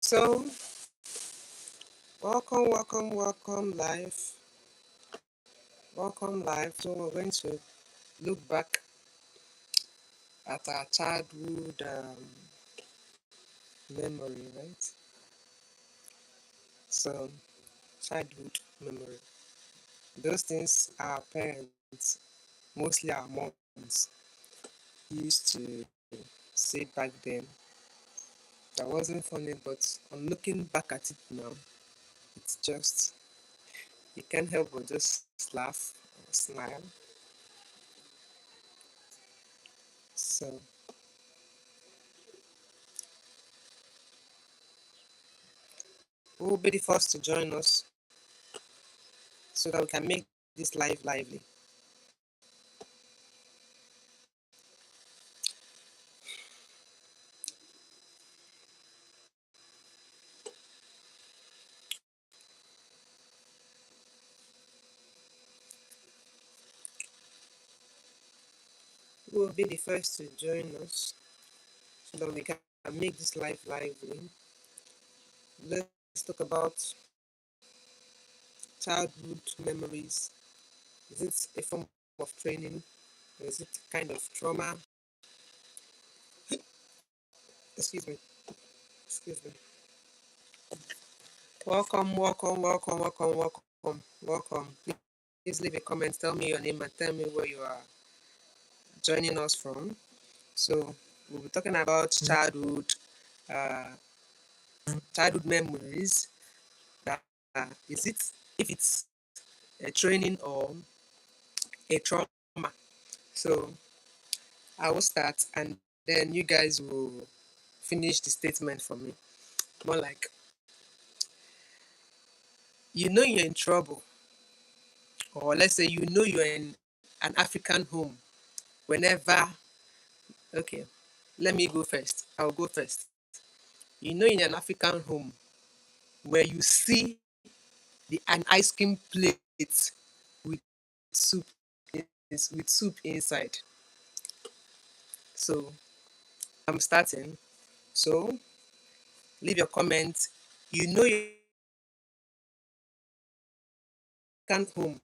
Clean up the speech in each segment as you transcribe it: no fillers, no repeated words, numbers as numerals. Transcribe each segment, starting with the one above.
So, welcome, life. Welcome, life. So, we're going to look back at our childhood memory, right? So, childhood memory. Those things our parents, mostly our moms, used to say back then. That wasn't funny, but on looking back at it now, it's just, you can't help but just laugh or smile. So, who will be the first to join us so that we can make this life lively? Who will be the first to join us so that we can make this life lively? Let's talk about childhood memories. Is it a form of training? Or is it kind of trauma? Excuse me. Excuse me. Welcome. Please leave a comment. Tell me your name and tell me where you are joining us from. So we'll be talking about uh, childhood memories. Is it, if it's a training or a trauma? So I will start and then you guys will finish the statement for me. More like, you know you're in trouble, or let's say you know you're in an African home whenever, okay, let me go first. I'll go first. You know, in an African home where you see an ice cream plate with soup with soup inside. So I'm starting. So leave your comment. You know you can home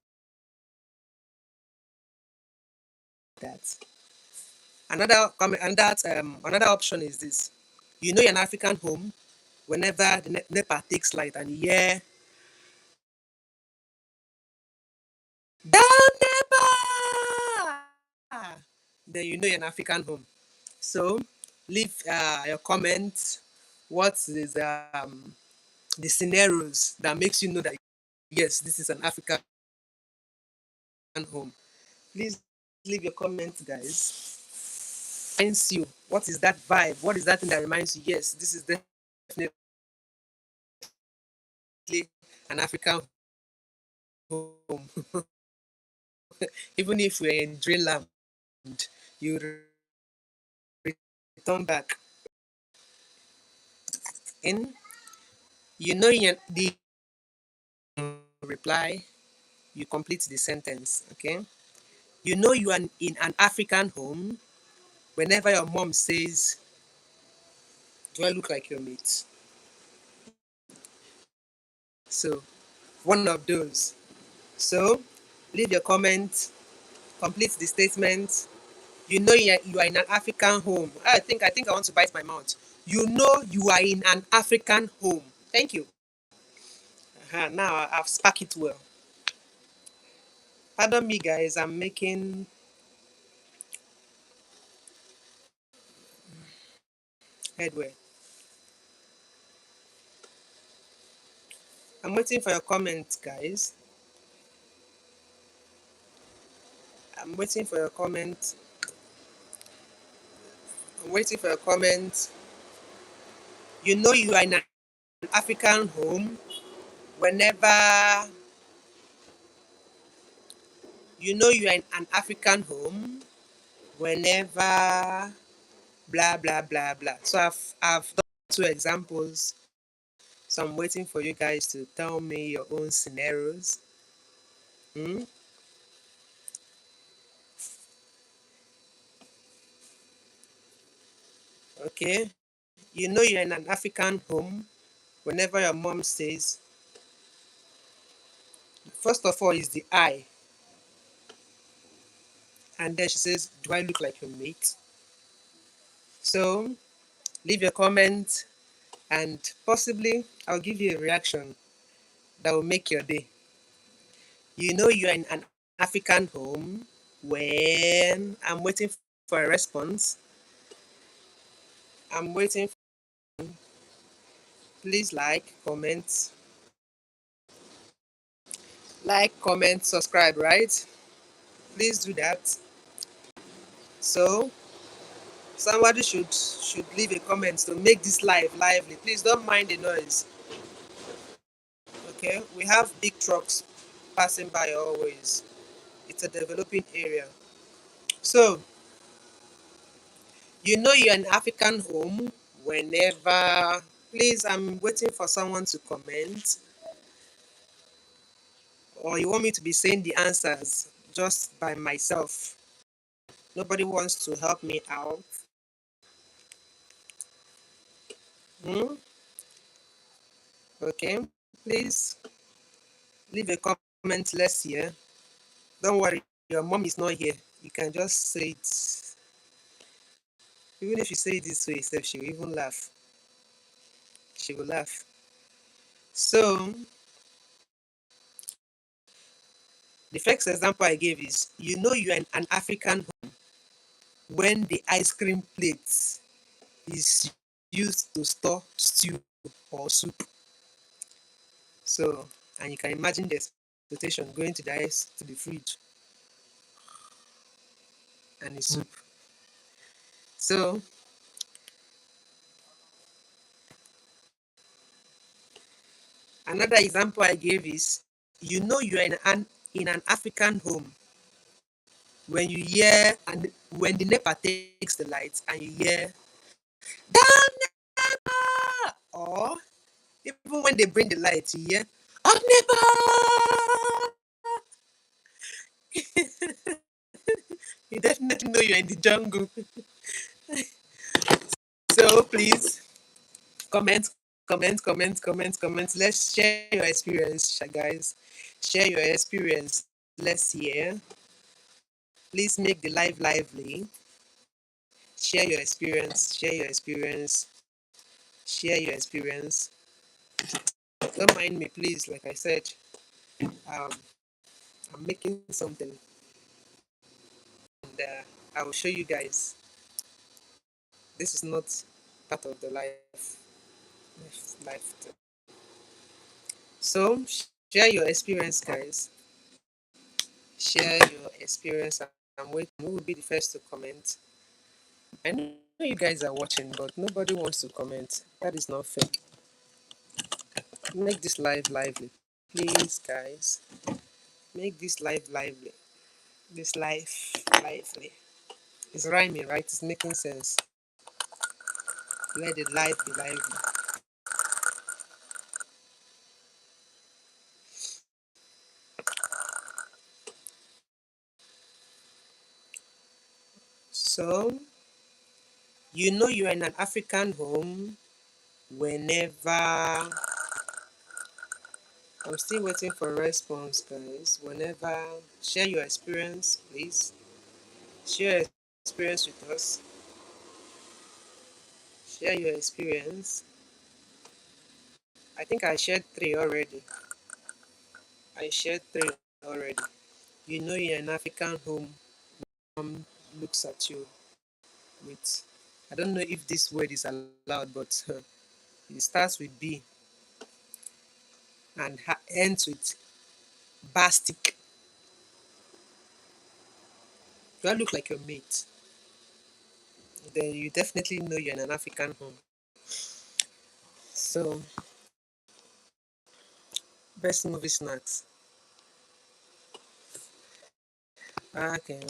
that. Another comment and that another option is this. You know you're an African home whenever the NEPA takes light and you hear down NEPA, then you know you're an African home. So leave your comment. What is the scenarios that makes you know that yes, this is an African home? Please leave your comment, guys. Reminds you, what is that vibe? What is that thing that reminds you? Yes, this is definitely an African home. Even if we're in dreamland, you return back in. You know, the reply. You complete the sentence. Okay. You know you are in an African home whenever your mom says, "Do I look like your mate?" So one of those. So leave your comment, complete the statement. You know you are in an African home. I think I want to bite my mouth. You know you are in an African home. Thank you. Now I've spark it well. Pardon me, guys. I'm making headway. I'm waiting for your comments, guys. I'm waiting for your comment. I'm waiting for your comment. You know you are in an African home whenever you know you are in an African home whenever blah blah blah blah. So I've done two examples. So I'm waiting for you guys to tell me your own scenarios. Hmm? Okay. You know you're in an African home Whenever your mom says, first of all is the I, and then she says, do I look like your mate? So leave your comment, and possibly I'll give you a reaction that will make your day. You know you're in an African home when I'm waiting for a response. I'm waiting. Please like, comment, subscribe, right? Please do that. So somebody should leave a comment to make this live lively. Please don't mind the noise. Okay, we have big trucks passing by always. It's a developing area. So you know you're an African home whenever. Please, I'm waiting for someone to comment, or you want me to be saying the answers just by myself. Nobody wants to help me out. Hmm? Okay, please leave a comment. Let's hear. Don't worry, your mom is not here. You can just say it. Even if you say it this way, she will even laugh. She will laugh. So, the first example I gave is you know you're in an African home when the ice cream plate is used to store stew or soup. So, and you can imagine the expectation going to the ice to the fridge and the soup. So, another example I gave is you know you're in an African home when you hear and when the NEPA takes the lights and you hear damn NEPA, or even when they bring the lights you hear oh NEPA. You definitely know you're in the jungle. So please comment, comment. Let's share your experience, guys. Share your experience. Let's hear. Please make the live lively. Share your experience. Share your experience. Share your experience. Don't mind me, please. Like I said, um, I'm making something, and I will show you guys. This is not part of the life. So share your experience, guys. Share your experience. I'm waiting. Who will be the first to comment? I know you guys are watching, but nobody wants to comment. That is not fair. Make this live lively, please, guys. Make this live lively. This life lively. It's rhyming, right? It's making sense. Let the life be lively. So, you know you're in an African home whenever. I'm still waiting for a response, guys. Whenever. Share your experience, please. Share your experience with us. Share your experience. I think I shared three already. I shared three already. You know you're in an African home. Mom looks at you with. I don't know if this word is allowed, but it starts with B and ends with bastic. Do I look like your mate? Then you definitely know you're in an African home. So, best movie snacks. Okay.